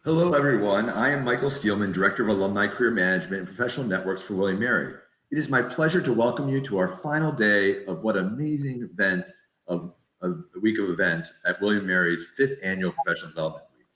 Hello, everyone. I am Michael Steelman, Director of Alumni Career Management and Professional Networks for William Mary. It is my pleasure to welcome you to our final day of what amazing event of a week of events at William Mary's fifth annual Professional Development Week.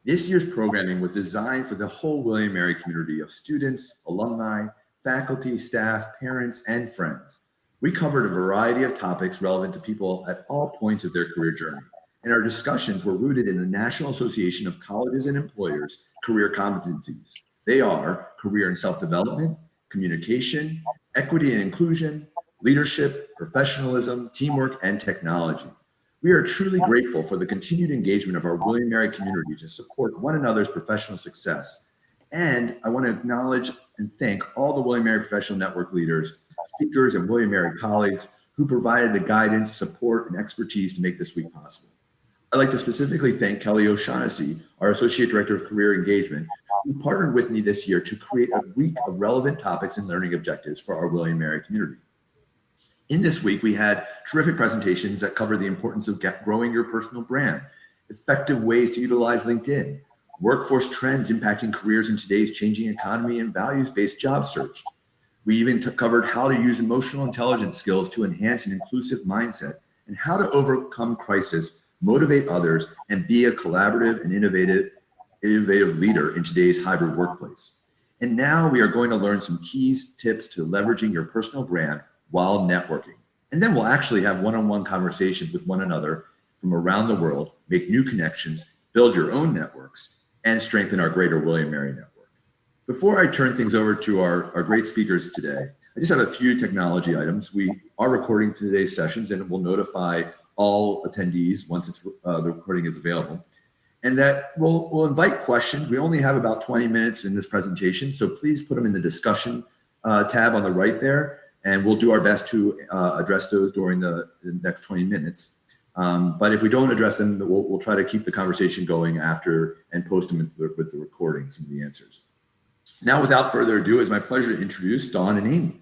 This year's programming was designed for the whole William Mary community of students, alumni, faculty, staff, parents, and friends. We covered a variety of topics relevant to people at all points of their career journey, and our discussions were rooted in the National Association of Colleges and Employers career competencies. They are career and self development, communication, equity and inclusion, leadership, professionalism, teamwork, and technology. We are truly grateful for the continued engagement of our William Mary community to support one another's professional success. And I want to acknowledge and thank all the William Mary Professional Network leaders, speakers, and William Mary colleagues who provided the guidance, support, and expertise to make this week possible. I'd like to specifically thank Kelly O'Shaughnessy, our Associate Director of Career Engagement, who partnered with me this year to create a week of relevant topics and learning objectives for our William Mary community. In this week, we had terrific presentations that cover the importance of growing your personal brand, effective ways to utilize LinkedIn, workforce trends impacting careers in today's changing economy, and values-based job search. We even covered how to use emotional intelligence skills to enhance an inclusive mindset and how to overcome crisis, motivate others, and be a collaborative and innovative leader in today's hybrid workplace. And now we are going to learn some keys, tips to leveraging your personal brand while networking. And then we'll actually have one-on-one conversations with one another from around the world, make new connections, build your own networks, and strengthen our greater William Mary network. Before I turn things over to our great speakers today, I just have a few technology items. We are recording today's sessions and we'll notify all attendees once the recording is available. And that we'll invite questions. We only have about 20 minutes in this presentation, so please put them in the discussion tab on the right there, and we'll do our best to address those during the next 20 minutes. But if we don't address them, we'll try to keep the conversation going after and post them with the recording, some of the answers. Now, without further ado, it's my pleasure to introduce Dawn and Amy.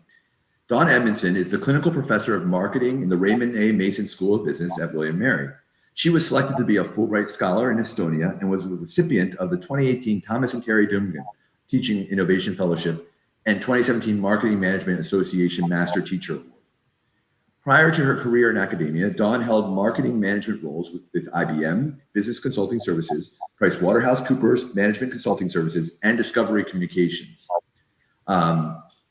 Dawn Edmiston is the Clinical Professor of Marketing in the Raymond A. Mason School of Business at William Mary. She was selected to be a Fulbright Scholar in Estonia and was a recipient of the 2018 Thomas and Terry Dungan Teaching Innovation Fellowship and 2017 Marketing Management Association Master Teacher Award. Prior to her career in academia, Dawn held marketing management roles with IBM, Business Consulting Services, PricewaterhouseCoopers, Management Consulting Services, and Discovery Communications.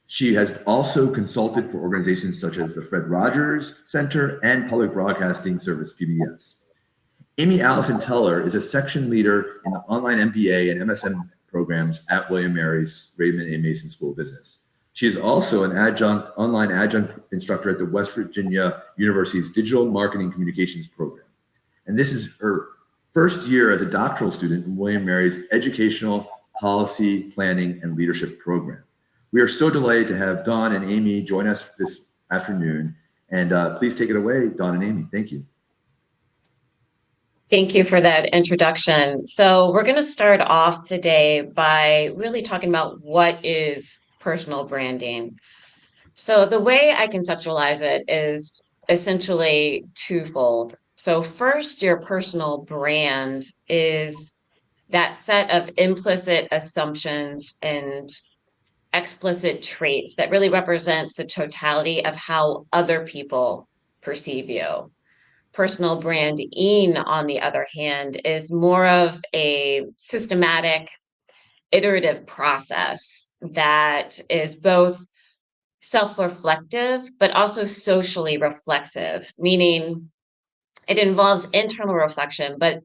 She has also consulted for organizations such as the Fred Rogers Center and Public Broadcasting Service, PBS. Amy Alyson Teller is a section leader in the online MBA and MSM programs at William Mary's Raymond A. Mason School of Business. She is also an online adjunct instructor at the West Virginia University's Digital Marketing Communications program. And this is her first year as a doctoral student in William Mary's Educational Policy Planning and Leadership program. We are so delighted to have Dawn and Amy join us this afternoon. And please take it away, Dawn and Amy. Thank you. Thank you for that introduction. So we're going to start off today by really talking about what is personal branding. So the way I conceptualize it is essentially twofold. So first, your personal brand is that set of implicit assumptions and explicit traits that really represents the totality of how other people perceive you. Personal branding, on the other hand, is more of a systematic, iterative process that is both self-reflective, but also socially reflexive, meaning it involves internal reflection, but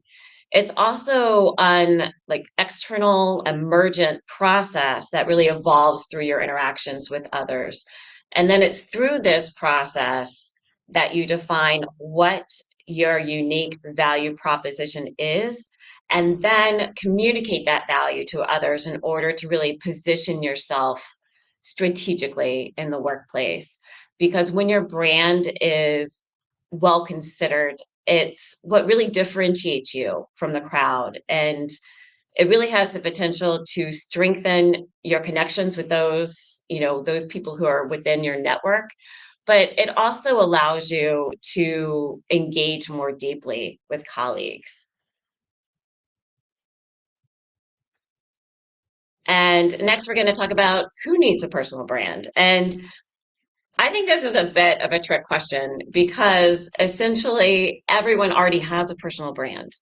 it's also an external emergent process that really evolves through your interactions with others. And then it's through this process that you define what your unique value proposition is, and then communicate that value to others in order to really position yourself strategically in the workplace. Because when your brand is well considered, it's what really differentiates you from the crowd. And it really has the potential to strengthen your connections with those people who are within your network. But it also allows you to engage more deeply with colleagues. And next, we're going to talk about who needs a personal brand. And I think this is a bit of a trick question because essentially everyone already has a personal brand.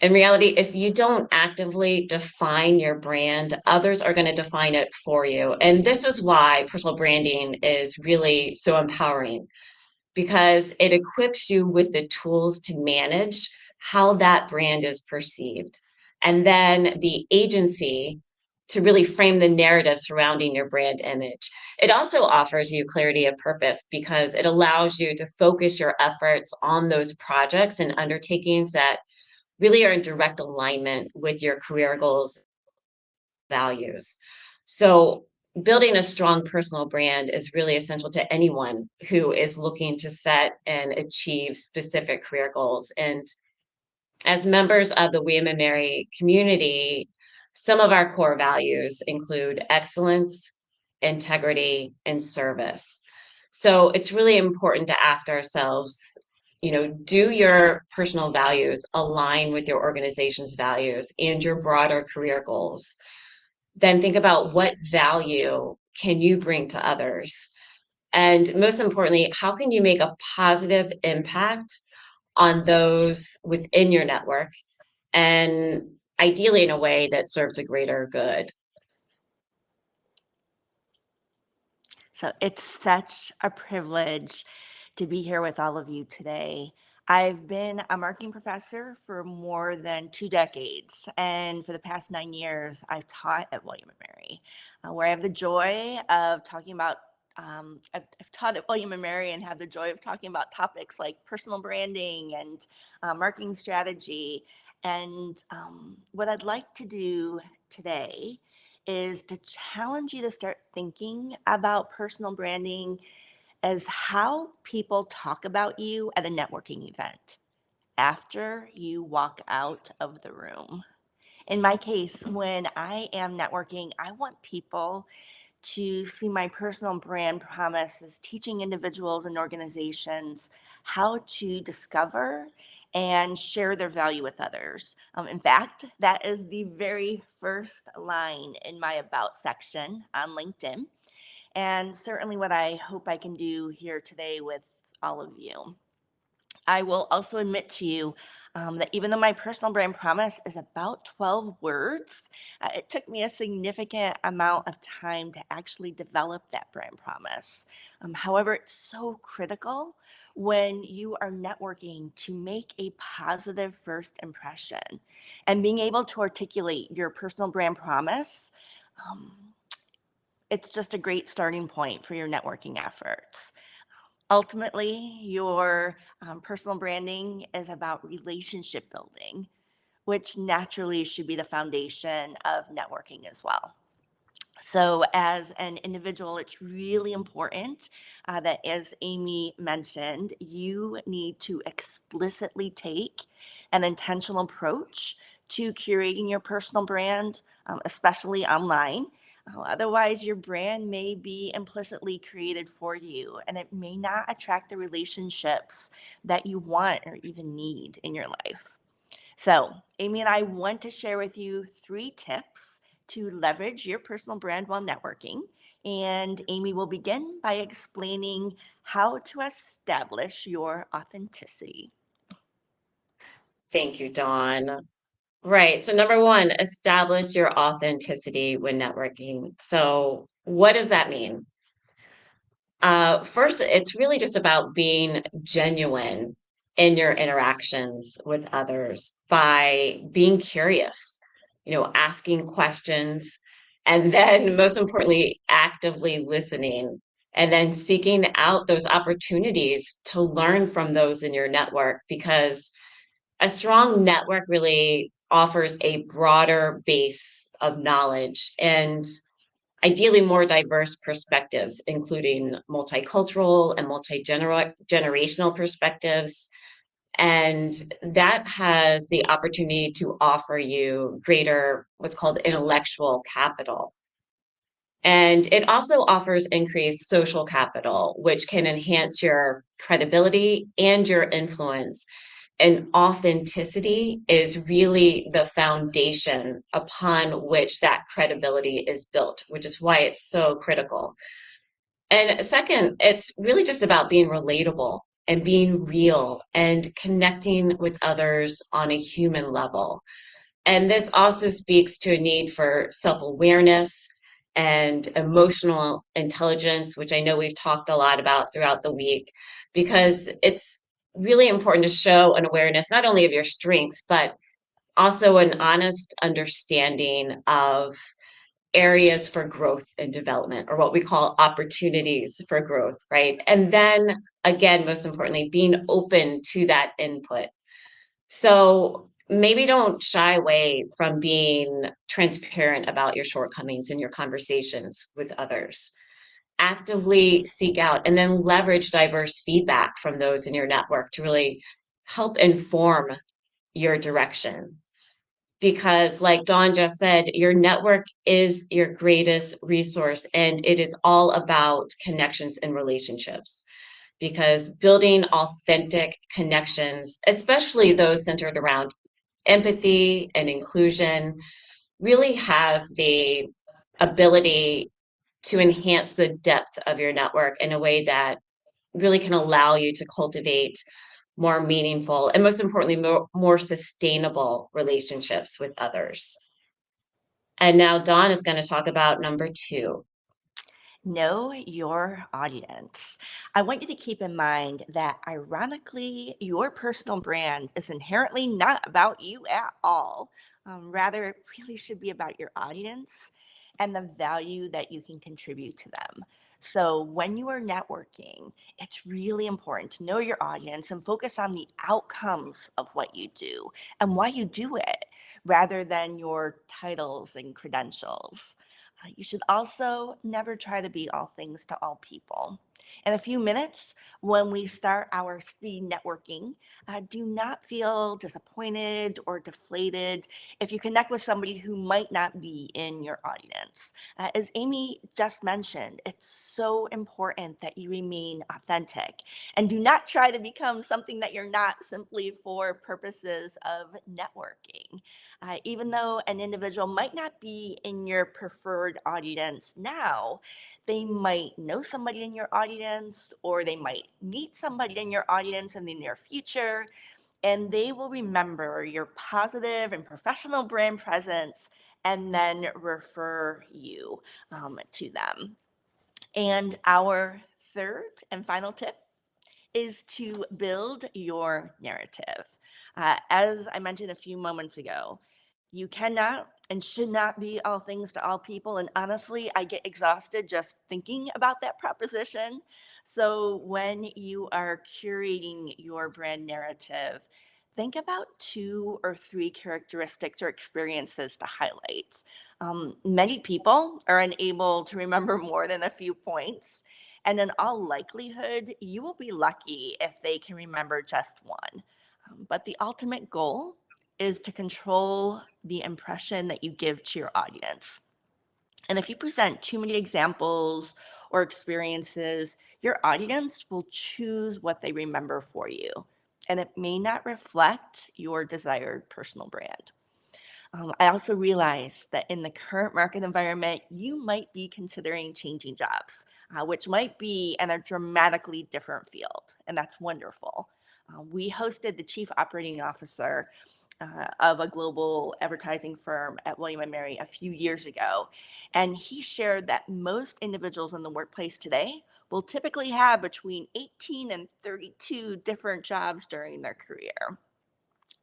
In reality, if you don't actively define your brand, others are going to define it for you. And this is why personal branding is really so empowering because it equips you with the tools to manage how that brand is perceived. And then the agency to really frame the narrative surrounding your brand image. It also offers you clarity of purpose because it allows you to focus your efforts on those projects and undertakings that really are in direct alignment with your career goals, values. So, building a strong personal brand is really essential to anyone who is looking to set and achieve specific career goals. And as members of the William and Mary community, some of our core values include excellence, integrity, and service. So it's really important to ask ourselves, do your personal values align with your organization's values and your broader career goals? Then think about what value can you bring to others? And most importantly, how can you make a positive impact on those within your network and ideally in a way that serves a greater good? So it's such a privilege to be here with all of you today. I've been a marketing professor for more than 2 decades, and for the past 9 years, I've taught at William and Mary, where I have the joy of talking about. I've taught at William and Mary and have the joy of talking about topics like personal branding and marketing strategy. And what I'd like to do today is to challenge you to start thinking about personal branding as how people talk about you at a networking event after you walk out of the room. In my case, when I am networking, I want people to see my personal brand promise as teaching individuals and organizations how to discover and share their value with others. In fact, that is the very first line in my About section on LinkedIn, and certainly what I hope I can do here today with all of you. I will also admit to you that even though my personal brand promise is about 12 words, it took me a significant amount of time to actually develop that brand promise. However, it's so critical when you are networking to make a positive first impression and being able to articulate your personal brand promise. Um, it's just a great starting point for your networking efforts. Ultimately, your personal branding is about relationship building, which naturally should be the foundation of networking as well. So, as an individual, it's really important that, as Amy mentioned, you need to explicitly take an intentional approach to curating your personal brand, especially online. Otherwise, your brand may be implicitly created for you and it may not attract the relationships that you want or even need in your life. So, Amy and I want to share with you 3 tips to leverage your personal brand while networking. And Amy will begin by explaining how to establish your authenticity. Thank you, Dawn. Right. So, number one, establish your authenticity when networking. So, what does that mean? First, it's really just about being genuine in your interactions with others by being curious, asking questions, and then most importantly, actively listening, and then seeking out those opportunities to learn from those in your network because a strong network really offers a broader base of knowledge and ideally more diverse perspectives, including multicultural and multi-generational perspectives. And that has the opportunity to offer you greater, what's called intellectual capital. And it also offers increased social capital, which can enhance your credibility and your influence And authenticity is really the foundation upon which that credibility is built, which is why it's so critical. And second, it's really just about being relatable and being real and connecting with others on a human level. And this also speaks to a need for self-awareness and emotional intelligence, which I know we've talked a lot about throughout the week, because it's really important to show an awareness not only of your strengths, but also an honest understanding of areas for growth and development, or what we call opportunities for growth, right? And then again, most importantly, being open to that input. So maybe don't shy away from being transparent about your shortcomings in your conversations with others. Actively seek out and then leverage diverse feedback from those in your network to really help inform your direction. Because, like Dawn just said, your network is your greatest resource, and it is all about connections and relationships. Because building authentic connections, especially those centered around empathy and inclusion, really has the ability to enhance the depth of your network in a way that really can allow you to cultivate more meaningful and, most importantly, more sustainable relationships with others. And now Dawn is going to talk about number 2. Know your audience. I want you to keep in mind that ironically, your personal brand is inherently not about you at all. Rather, it really should be about your audience and the value that you can contribute to them. So, when you are networking, it's really important to know your audience and focus on the outcomes of what you do and why you do it rather than your titles and credentials. You should also never try to be all things to all people. In a few minutes, when we start our speed networking, do not feel disappointed or deflated if you connect with somebody who might not be in your audience. As Amy just mentioned, it's so important that you remain authentic and do not try to become something that you're not simply for purposes of networking. Even though an individual might not be in your preferred audience now, they might know somebody in your audience or they might meet somebody in your audience in the near future, and they will remember your positive and professional brand presence and then refer you to them. And our third and final tip is to build your narrative. As I mentioned a few moments ago, you cannot and should not be all things to all people. And honestly, I get exhausted just thinking about that proposition. So when you are curating your brand narrative, think about 2 or 3 characteristics or experiences to highlight. Many people are unable to remember more than a few points. And in all likelihood, you will be lucky if they can remember just one. But the ultimate goal is to control the impression that you give to your audience. And if you present too many examples or experiences, your audience will choose what they remember for you. And it may not reflect your desired personal brand. I also realize that in the current market environment, you might be considering changing jobs, which might be in a dramatically different field, and that's wonderful. We hosted the chief operating officer of a global advertising firm at William and Mary a few years ago, and he shared that most individuals in the workplace today will typically have between 18 and 32 different jobs during their career.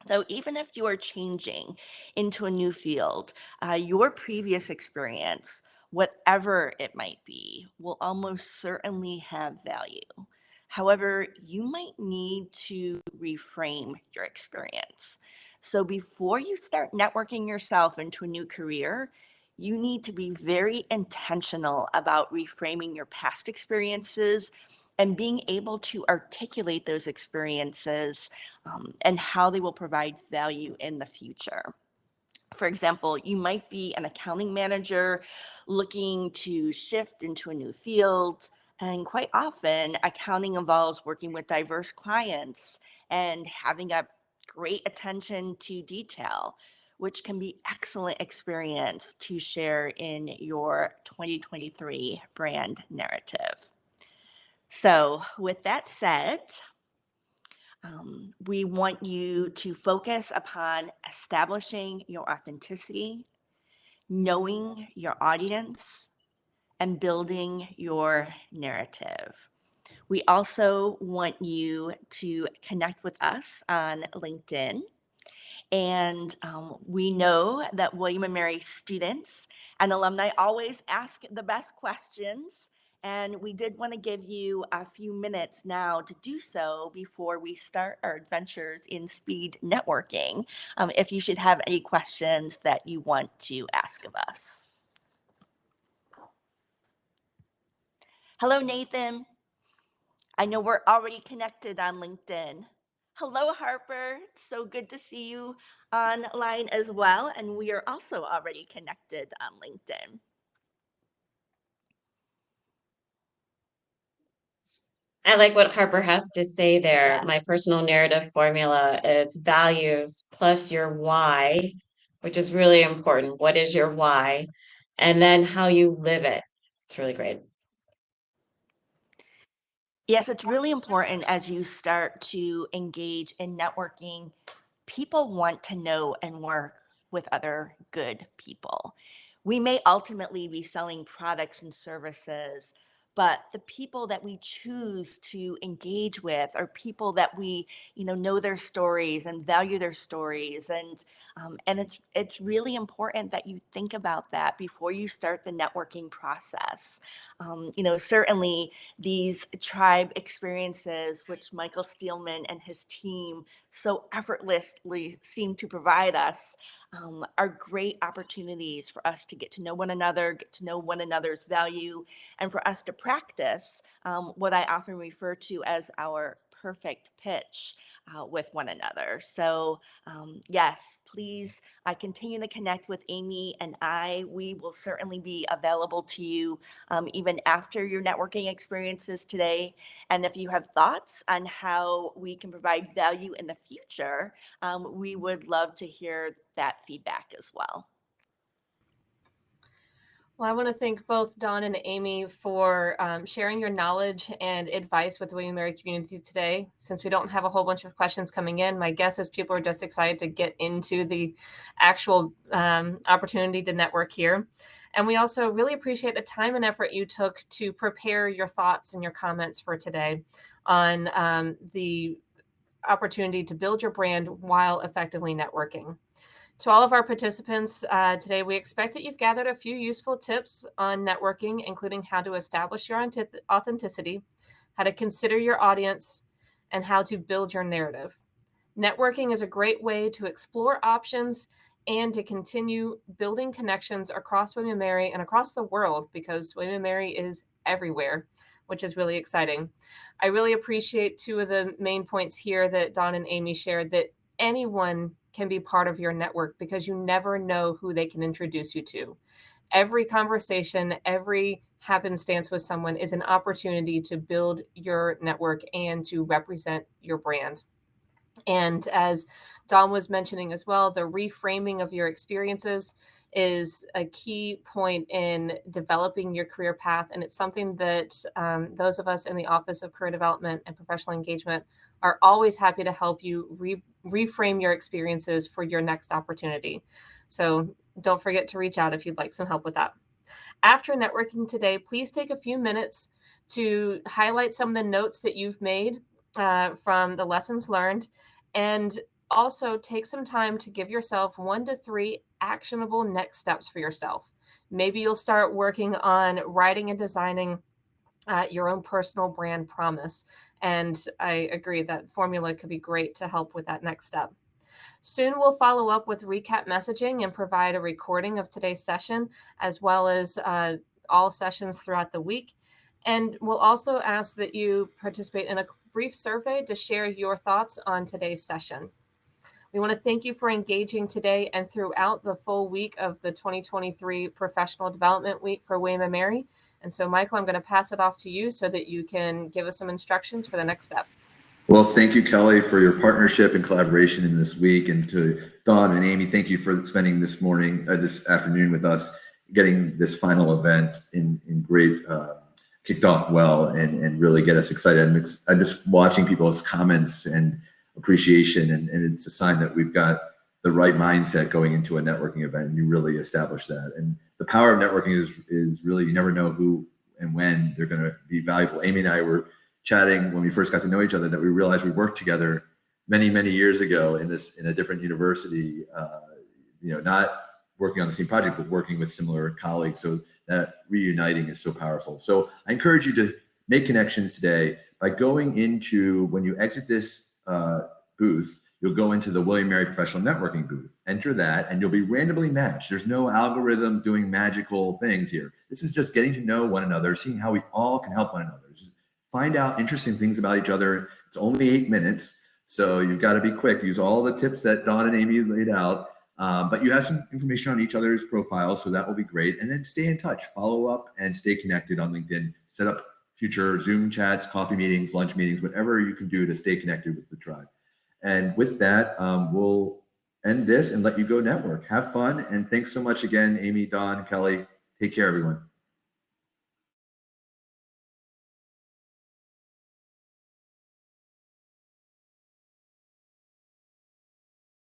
So even if you are changing into a new field, your previous experience, whatever it might be, will almost certainly have value. However, you might need to reframe your experience. So before you start networking yourself into a new career, you need to be very intentional about reframing your past experiences and being able to articulate those experiences and how they will provide value in the future. For example, you might be an accounting manager looking to shift into a new field. And quite often, accounting involves working with diverse clients and having a great attention to detail, which can be excellent experience to share in your 2023 brand narrative. So with that said, we want you to focus upon establishing your authenticity, knowing your audience, and building your narrative. We also want you to connect with us on LinkedIn. And we know that William & Mary students and alumni always ask the best questions. And we did want to give you a few minutes now to do so before we start our adventures in speed networking, if you should have any questions that you want to ask of us. Hello, Nathan. I know we're already connected on LinkedIn. Hello, Harper. It's so good to see you online as well. And we are also already connected on LinkedIn. I like what Harper has to say there. Yeah. My personal narrative formula is values plus your why, which is really important. What is your why? And then how you live it. It's really great. Yes, it's really important as you start to engage in networking. People want to know and work with other good people. We may ultimately be selling products and services, but the people that we choose to engage with are people that we, know their stories and value their stories, and it's really important that you think about that before you start the networking process. Certainly these tribe experiences, which Michael Steelman and his team so effortlessly seem to provide us, are great opportunities for us to get to know one another, get to know one another's value, and for us to practice what I often refer to as our perfect pitch with one another. So yes, please continue to connect with Amy and I. We will certainly be available to you even after your networking experiences today. And if you have thoughts on how we can provide value in the future, we would love to hear that feedback as well. Well, I want to thank both Dawn and Amy for sharing your knowledge and advice with the William & Mary community today. Since we don't have a whole bunch of questions coming in, my guess is people are just excited to get into the actual opportunity to network here. And we also really appreciate the time and effort you took to prepare your thoughts and your comments for today on the opportunity to build your brand while effectively networking. To all of our participants today, we expect that you've gathered a few useful tips on networking, including how to establish your authenticity, how to consider your audience, and how to build your narrative. Networking is a great way to explore options and to continue building connections across William & Mary and across the world, because William & Mary is everywhere, which is really exciting. I really appreciate two of the main points here that Dawn and Amy shared, that anyone can be part of your network because you never know who they can introduce you to. Every conversation, every happenstance with someone is an opportunity to build your network and to represent your brand. And as Dawn was mentioning as well, the reframing of your experiences is a key point in developing your career path. And it's something that those of us in the Office of Career Development and Professional Engagement are always happy to help you reframe your experiences for your next opportunity. So don't forget to reach out if you'd like some help with that. After networking today, please take a few minutes to highlight some of the notes that you've made from the lessons learned, and also take some time to give yourself 1 to 3 actionable next steps for yourself. Maybe you'll start working on writing and designing your own personal brand promise. And I agree that formula could be great to help with that next step. Soon we'll follow up with recap messaging and provide a recording of today's session, as well as all sessions throughout the week. And we'll also ask that you participate in a brief survey to share your thoughts on today's session. We want to thank you for engaging today and throughout the full week of the 2023 Professional Development Week for William & Mary. And so, Michael, I'm going to pass it off to you so that you can give us some instructions for the next step. Well, thank you, Kelly, for your partnership and collaboration in this week. And to Dawn and Amy, thank you for spending this afternoon with us, getting this final event in great, kicked off well and really get us excited. I'm just watching people's comments and appreciation, and it's a sign that we've got the right mindset going into a networking event, and you really establish that. And the power of networking is really, you never know who and when they're going to be valuable. Amy and I were chatting when we first got to know each other that we realized we worked together many years ago in a different university, not working on the same project, but working with similar colleagues. So that reuniting is so powerful. So I encourage you to make connections today by going into, when you exit this booth, you'll go into the William & Mary Professional Networking booth, enter that, and you'll be randomly matched. There's no algorithms doing magical things here. This is just getting to know one another, seeing how we all can help one another. Just find out interesting things about each other. It's only 8 minutes, so you've got to be quick. Use all the tips that Dawn and Amy laid out, but you have some information on each other's profiles, so that will be great. And then stay in touch, follow up, and stay connected on LinkedIn. Set up future Zoom chats, coffee meetings, lunch meetings, whatever you can do to stay connected with the tribe. And with that, we'll end this and let you go network. Have fun, and thanks so much again, Amy, Dawn, Kelly. Take care, everyone.